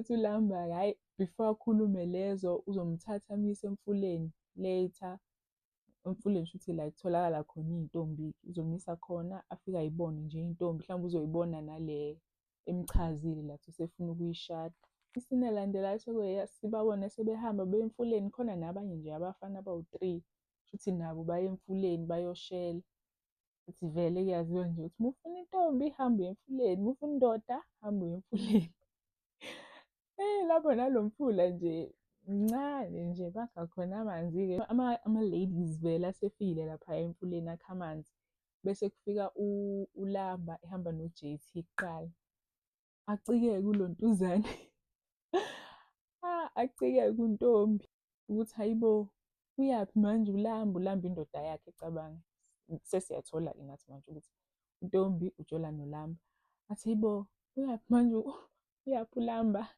Uthi uLamba-ke hhayi, before akhulume lezo uzomthatha amyise emfuleni later. Emfuleni shuthi la ekutholakala khona iy'ntombi, uzomisa khona afike ayibone nje iy'ntombi, mhlawumbe uzoyibona nale emchazile la athi usefuna ukuyishada. Iscene elandelayo sibabone sebehamba beye emfuleni, khona nabanye nje abafana abawu-3 shuthi nabo baye emfuleni bayoshela. Kuthi vele kuyaziwa nje ukuthi uma ufuna intombi hamba uye emfuleni, uma ufuna indoda hamba uye emfuleni. Lapho nalo mfula nje mncane nje bakha khona amanzi-ke ama-ladies vele asefikile laphaya emfuleni akha amanzi. Bese kufika uLamba ehamba no-J_T kuqala. Acike-ke ulontuzane acike-ke untombi ukuthi hhayi bo, uyaphi manje uLamba? uLamba indoda yakhe ecabanga. Sesiyathola-ke nathi manje ukuthi untombi ujola noLamba. Athi hhayi bo, uyaphi manje uyaphi uLamba?